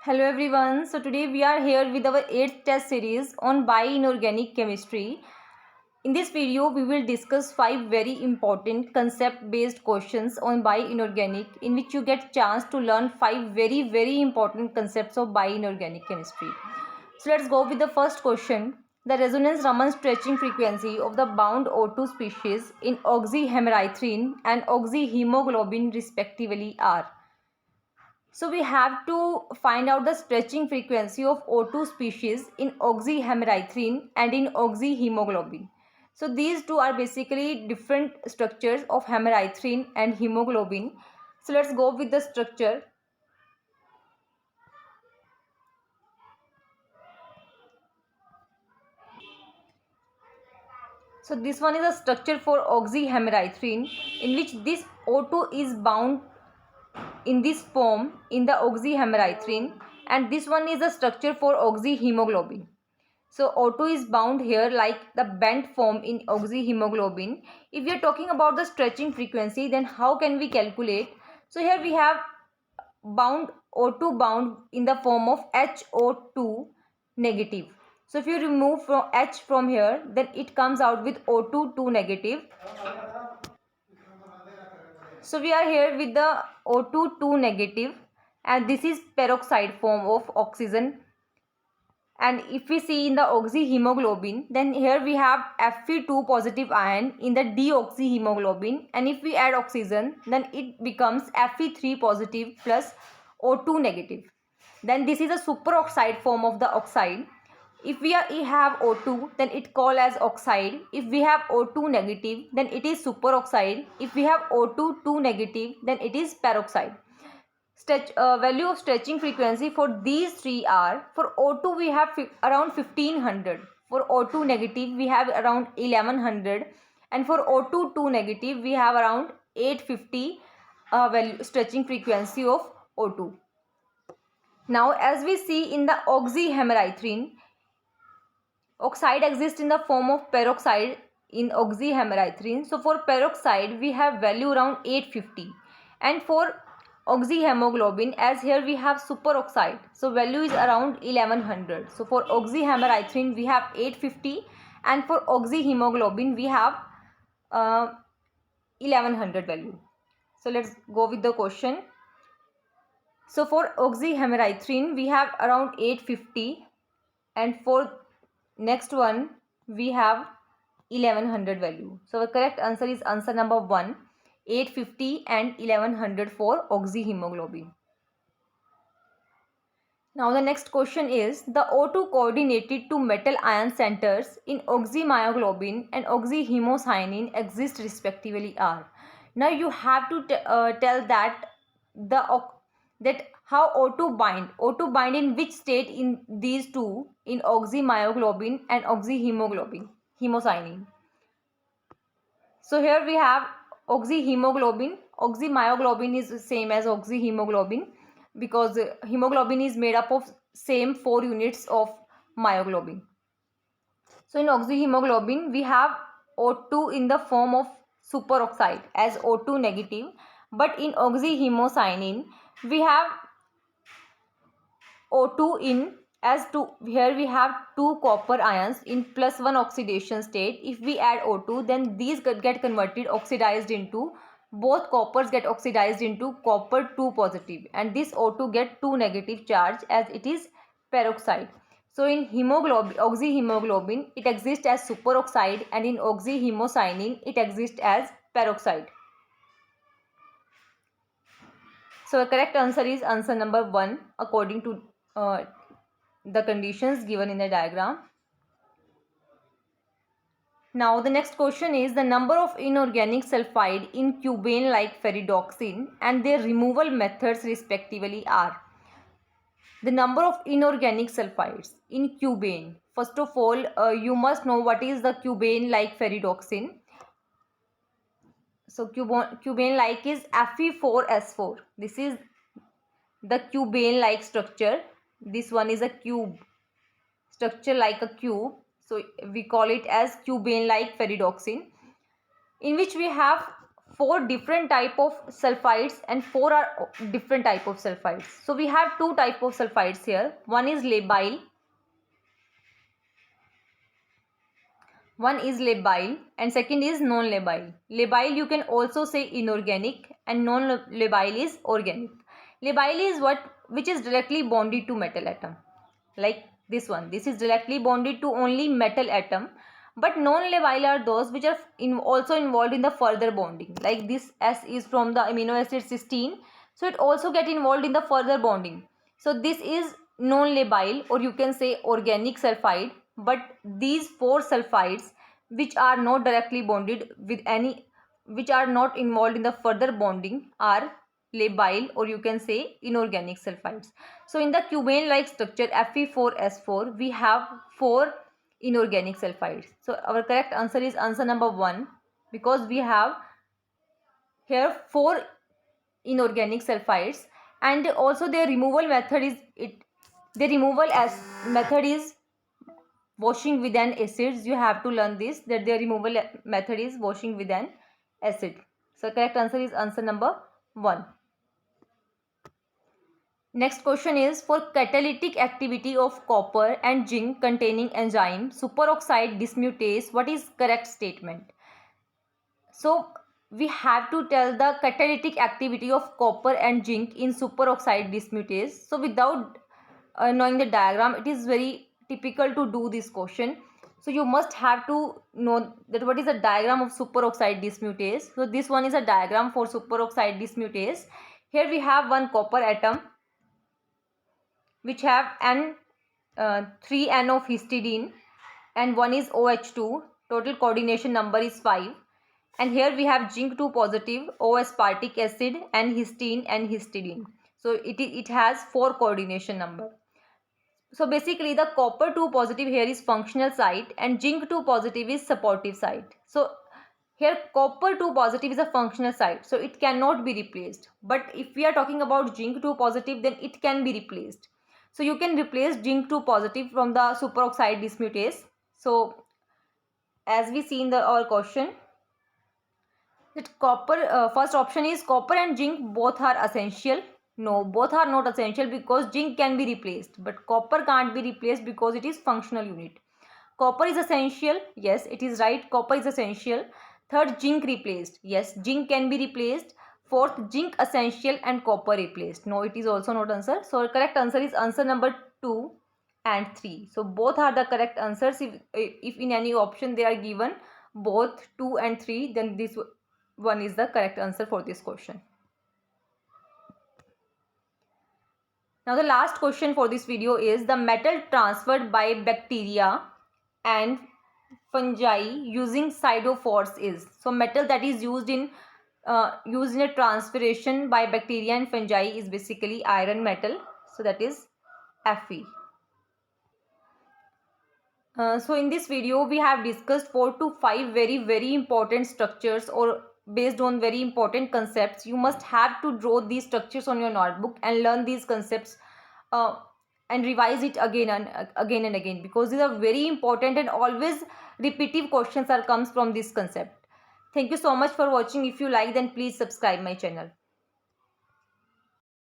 Hello everyone. So today we are here with our 8th test series on bioinorganic chemistry. In this video we will discuss 5 very important concept based questions on bioinorganic, in which you get chance to learn 5 very important concepts of bioinorganic chemistry. So let's go with the first question. The resonance Raman stretching frequency of the bound O2 species in oxyhemerythrin and oxyhemoglobin respectively are. So we have to find out the stretching frequency of O2 species in oxyhemerythrin and in oxyhemoglobin. So these two are basically different structures of hemerythrin and hemoglobin. So let's go with the structure. So this one is a structure for oxyhemerythrin, in which this O2 is bound in this form in the oxyhemerythrin, and this one is the structure for oxyhemoglobin. So O2 is bound here like the bent form in oxyhemoglobin. If we are talking about the stretching frequency, then how can we calculate? So here we have bound O2 bound in the form of HO2 negative. So if you remove from H from here, then it comes out with O2 2 negative. So we are here with the O2 2 negative, and this is peroxide form of oxygen. And if we see in the oxyhemoglobin, then here we have Fe2 positive ion in the deoxyhemoglobin, and if we add oxygen, then it becomes Fe3 positive plus O2 negative. Then this is a superoxide form of the oxide. If we have O2, then it called as oxide. If we have O2 negative, then it is superoxide. If we have O2 2 negative, then it is peroxide. Value of stretching frequency for these three are: for O2 we have around 1500, for O2 negative we have around 1100, and for O2 2 negative we have around 850 value stretching frequency of O2. Now as we see in the oxyhemerythrin, oxide exists in the form of peroxide in oxyhemerythrin. So for peroxide we have value around 850, and for oxyhemoglobin, as here we have superoxide, so value is around 1100. So for oxyhemerythrin we have 850, and for oxyhemoglobin we have 1100 value. So let's go with the question. So for oxyhemerythrin we have around 850, and for next one we have 1100 value. So the correct answer is answer number 1, 850 and 1100 for oxyhemoglobin. Now the next question is: the O2 coordinated to metal ion centers in oxymyoglobin and oxyhemocyanin exist respectively are. Now you have to tell that how O2 bind. O2 bind in which state in these two, in oxymyoglobin and oxyhemoglobin, hemocyanin. So here we have oxyhemoglobin. Oxymyoglobin is the same as oxyhemoglobin, because hemoglobin is made up of same 4 units of myoglobin. So in oxyhemoglobin we have O2 in the form of superoxide as O2 negative, but in oxyhemocyanin we have O2 in as 2. Here we have 2 copper ions in +1 oxidation state. If we add O2, then these get converted, oxidized into, both coppers get oxidized into copper 2 positive, and this O2 get 2 negative charge as it is peroxide. So in oxyhemoglobin it exists as superoxide, and in oxyhemocyanin it exists as peroxide. So the correct answer is answer number 1 according to the conditions given in the diagram. Now the next question is: the number of inorganic sulfide in cubane like ferredoxin and their removal methods respectively are. The number of inorganic sulfides in cubane. First of all, you must know what is the cubane like ferredoxin. So cubane like is Fe4S4. This is the cubane like structure. This one is a cube structure like a cube, so we call it as cubane like ferredoxin, in which we have 4 different type of sulfides and 4 are different type of sulfides. So we have 2 type of sulfides here. One is labile. One is labile and second is non-labile. Labile you can also say inorganic and non-labile is organic. Labile is which is directly bonded to metal atom. Like this one. This is directly bonded to only metal atom. But non-labile are those which are also involved in the further bonding. Like this S is from the amino acid cysteine. So it also get involved in the further bonding. So this is non-labile or you can say organic sulfide. But these 4 sulfides which are not directly bonded with any, which are not involved in the further bonding are labile or you can say inorganic sulfides. So in the cubane like structure Fe4S4 we have 4 inorganic sulfides. So our correct answer is answer number 1 because we have here 4 inorganic sulfides and also their removal method is method is washing with an acid. You have to learn this, that their removal method is washing with an acid. So correct answer is answer number 1. Next question is for catalytic activity of copper and zinc containing enzyme superoxide dismutase, what is correct statement? So we have to tell the catalytic activity of copper and zinc in superoxide dismutase. So without knowing the diagram, it is very typical to do this question. So you must have to know that what is the diagram of superoxide dismutase. So this one is a diagram for superoxide dismutase. Here we have one copper atom which have an 3N of histidine and one is OH2. Total coordination number is 5. And here we have zinc 2 positive, O aspartic acid and histine and histidine. So it has 4 coordination number. So basically the copper 2 positive here is functional site and zinc 2 positive is supportive site. So here copper 2 positive is a functional site, so it cannot be replaced. But if we are talking about zinc 2 positive, then it can be replaced. So you can replace zinc 2 positive from the superoxide dismutase. So as we see in our question, that copper, first option is copper and zinc both are essential. No, both are not essential because zinc can be replaced, but copper can't be replaced because it is functional unit. Copper is essential. Yes, it is right. Copper is essential. Third, zinc replaced. Yes, zinc can be replaced. Fourth, zinc essential and copper replaced. No, it is also not answer. So correct answer is answer number 2 and 3. So both are the correct answers. If in any option they are given both 2 and 3, then this one is the correct answer for this question. Now the last question for this video is the metal transferred by bacteria and fungi using siderophores is. So metal that is used in a transferation by bacteria and fungi is basically iron metal. So that is Fe. So in this video we have discussed 4 to 5 very important structures or based on very important concepts. You must have to draw these structures on your notebook and learn these concepts and revise it again and again because these are very important and always repetitive questions comes from this concept. Thank you so much for watching. If you like, then please subscribe my channel.